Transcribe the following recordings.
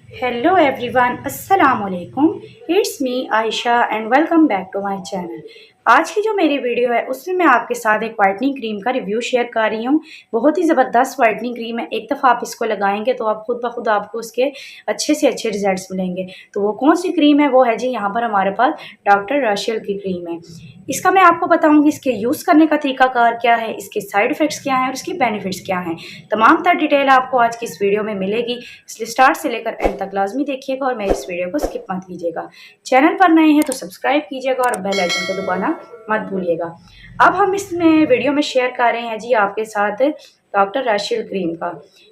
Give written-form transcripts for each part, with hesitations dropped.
Hello everyone, अस्सलाम वालेकुम। It's me Ayesha and welcome back to my channel. आज की जो मेरी वीडियो है उसमें मैं आपके साथ एक वाइटनिंग क्रीम का रिव्यू शेयर कर रही हूँ। बहुत ही ज़बरदस्त वाइटनिंग क्रीम है। एक दफ़ा आप इसको लगाएंगे तो आप खुद ब खुद आपको उसके अच्छे से अच्छे रिजल्ट्स मिलेंगे। तो वो कौन सी क्रीम है वो है जी यहाँ पर हमारे पास डॉक्टर रशियल की क्रीम है। इसका मैं आपको बताऊंगी इसके यूज़ करने का तरीकाकार क्या है, इसके साइड इफ़ेक्ट्स क्या हैं और इसके बेनिफिट्स क्या हैं। तमाम तर डिटेल आपको आज की इस वीडियो में मिलेगी, इसलिए स्टार्ट से लेकर एंड तक लाजमी देखिएगा और मेरी इस वीडियो को स्किप मत कीजिएगा। चैनल पर नए हैं तो सब्सक्राइब कीजिएगा और बेल आइकन को दबाना मत भूलिएगा। अब हम इसमें वीडियो में शेयर कर रहे हैं जी आपके साथ डॉक्टर रशियल क्रीम का,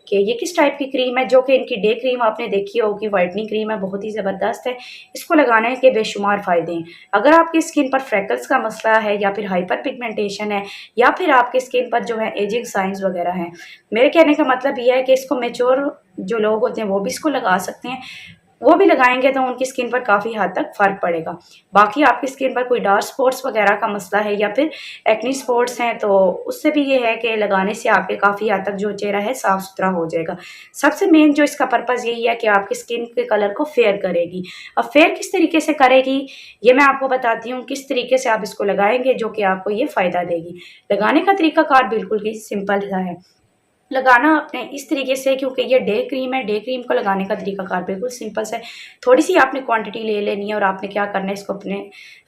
कि ये किस टाइप की क्रीम है। जो कि इनकी डे क्रीम आपने देखी होगी, वाइटनिंग क्रीम है, बहुत ही ज़बरदस्त है। इसको लगाने के बेशुमार फ़ायदे हैं। अगर आपकी स्किन पर फ्रैकल्स का मसला है या फिर हाइपर पिगमेंटेशन है या फिर आपके स्किन पर जो है एजिंग साइंस वगैरह हैं, मेरे कहने का मतलब ये है कि इसको मैच्योर जो लोग होते हैं वो भी इसको लगा सकते हैं। वो भी लगाएंगे तो उनकी स्किन पर काफ़ी हद तक फ़र्क पड़ेगा। बाकी आपकी स्किन पर कोई डार्क स्पॉट्स वगैरह का मसला है या फिर एक्नी स्पॉट्स हैं तो उससे भी ये है कि लगाने से आपके काफ़ी हद तक जो चेहरा है साफ़ सुथरा हो जाएगा। सबसे मेन जो इसका पर्पज़ यही है कि आपकी स्किन के कलर को फेयर करेगी। अब फेयर किस तरीके से करेगी ये मैं आपको बताती हूँ, किस तरीके से आप इसको लगाएंगे जो कि आपको ये फ़ायदा देगी। लगाने का तरीकाकार बिल्कुल ही सिंपल सा है। लगाना आपने इस तरीके से, क्योंकि ये डे क्रीम है, डे क्रीम को लगाने का तरीकाकार बिल्कुल सिंपल है। थोड़ी सी आपने क्वांटिटी ले लेनी है और आपने क्या करना है, इसको अपने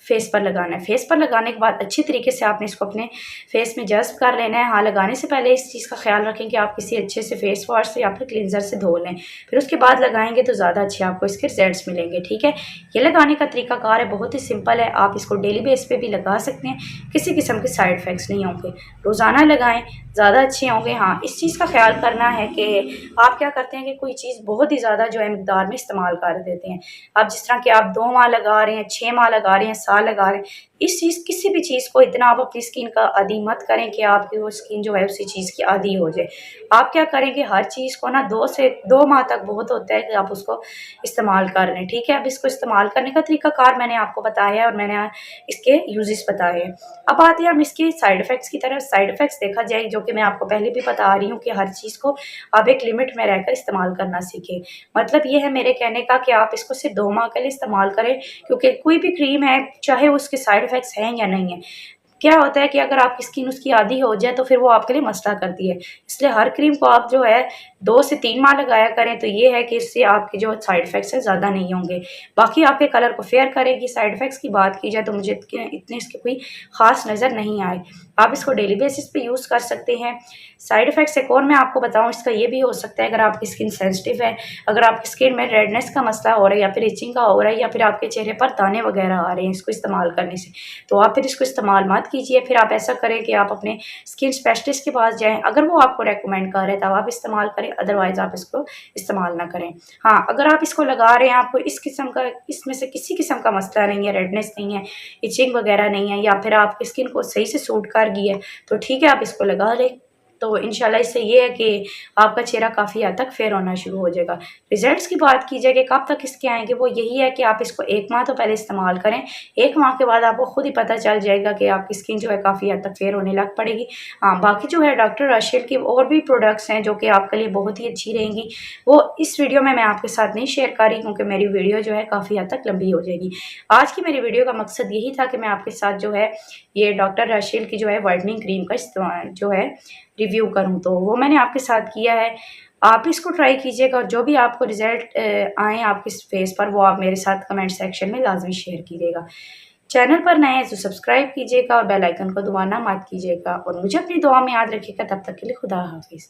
फेस पर लगाना है। फेस पर लगाने के बाद अच्छी तरीके से आपने इसको अपने फेस में जज्ब कर लेना है। हाँ, लगाने से पहले इस चीज़ का ख्याल रखें कि आप किसी अच्छे से फेस वॉश से या फिर क्लिनजर से धो लें, फिर उसके बाद लगाएंगे तो ज़्यादा अच्छे आपको इसके रिजल्ट्स मिलेंगे। ठीक है, ये लगाने का तरीकाकार है, बहुत ही सिंपल है। आप इसको डेली बेस पे भी लगा सकते हैं, किसी किस्म के साइड इफ़ेक्ट्स नहीं होंगे। रोज़ाना लगाएं, ज़्यादा अच्छे होंगे। हाँ, इस चीज़ का ख्याल करना है कि आप क्या करते हैं कि कोई चीज़ बहुत ही ज़्यादा जो है मिकदार में इस्तेमाल कर देते हैं। अब जिस तरह कि आप 2 माह लगा रहे हैं, 6 माह लगा रहे हैं, साल लगा रहे हैं, इस चीज़ किसी भी चीज़ को इतना आप अपनी स्किन का आदी मत करें कि आपकी वो स्किन जो है उसी चीज़ की आदी हो जाए। आप क्या करेंगे, हर चीज़ को ना 2 माह तक बहुत होता है कि आप उसको इस्तेमाल कर रहे हैं। ठीक है, अब इसको इस्तेमाल करने का तरीकाकार मैंने आपको बताया है और मैंने इसके यूजेस बताए हैं। अब आते हैं हम इसके साइड इफ़ेक्ट्स की तरफ। साइड इफ़ेक्ट्स देखा जाए, जो कि मैं आपको पहले भी बता रही हूँ कि हर चीज़ को आप एक लिमिट में रहकर इस्तेमाल करना सीखें। मतलब ये है मेरे कहने का कि आप इसको सिर्फ 2 माह के लिए इस्तेमाल करें, क्योंकि कोई भी क्रीम है, चाहे उसके साइड इफ़ेक्ट्स हैं या नहीं है, क्या होता है कि अगर आपकी स्किन उसकी आदी हो जाए तो फिर वो आपके लिए मसला करती है। इसलिए हर क्रीम को आप जो है 2 से 3 माह लगाया करें, तो ये है कि इससे आपके जो साइड इफ़ेक्ट्स हैं ज़्यादा नहीं होंगे। बाकी आपके कलर को फेयर करेगी। साइड इफ़ेक्ट्स की बात की जाए तो मुझे इतने इसके कोई ख़ास नज़र नहीं आए। आप इसको डेली बेसिस पे यूज़ कर सकते हैं। साइड इफ़ेक्ट्स एक और मैं आपको बताऊँ, इसका ये भी हो सकता है, अगर आपकी स्किन सेंसिटिव है, अगर आपकी स्किन में रेडनेस का मसला हो रहा है या फिर इचिंग का हो रहा है या फिर आपके चेहरे पर दाने वगैरह आ रहे हैं इसको इस्तेमाल करने से, तो आप फिर इसको इस्तेमाल मत कीजिए। फिर आप ऐसा करें कि आप अपने स्किन स्पेशलिस्ट के पास जाएँ। अगर वो आपको रेकमेंड कर रहे हैं तब आप इस्तेमाल करें, अदरवाइज़ आप इसको इस्तेमाल ना करें। हाँ, अगर आप इसको लगा रहे हैं, आपको इस किस्म का, इसमें से किसी किस्म का मसला नहीं है, रेडनेस नहीं है, इचिंग वगैरह नहीं है, या फिर आपकी स्किन को सही से सूट कर गई है, तो ठीक है, आप इसको लगा लें। तो इंशाल्लाह इससे ये है कि आपका चेहरा काफ़ी हद तक फेयर होना शुरू हो जाएगा। रिजल्ट्स की बात की जाए कि कब तक इसके आएँगे, वो यही है कि आप इसको 1 माह तो पहले इस्तेमाल करें। 1 माह के बाद आपको खुद ही पता चल जाएगा कि आपकी स्किन जो है काफ़ी हद तक फेयर होने लग पड़ेगी। हाँ, बाकी जो है डॉक्टर रशियल की और भी प्रोडक्ट्स हैं जो कि आपके लिए बहुत ही अच्छी रहेंगी, वो इस वीडियो में मैं आपके साथ नहीं शेयर कर रही, क्योंकि मेरी वीडियो जो है काफ़ी हद तक लंबी हो जाएगी। आज की मेरी वीडियो का मकसद यही था कि मैं आपके साथ जो है ये डॉक्टर रशियल की जो है वाइटनिंग क्रीम का इस्तेमाल जो है रिव्यू करूँ, तो वो मैंने आपके साथ किया है। आप इसको ट्राई कीजिएगा और जो भी आपको रिज़ल्ट आएँ आपके फेस पर, वो आप मेरे साथ कमेंट सेक्शन में लाज़मी शेयर कीजिएगा। चैनल पर नए हैं तो सब्सक्राइब कीजिएगा और बेल आइकन को दबाना मत कीजिएगा और मुझे अपनी दुआ में याद रखिएगा। तब तक के लिए खुदा हाफ़िज़।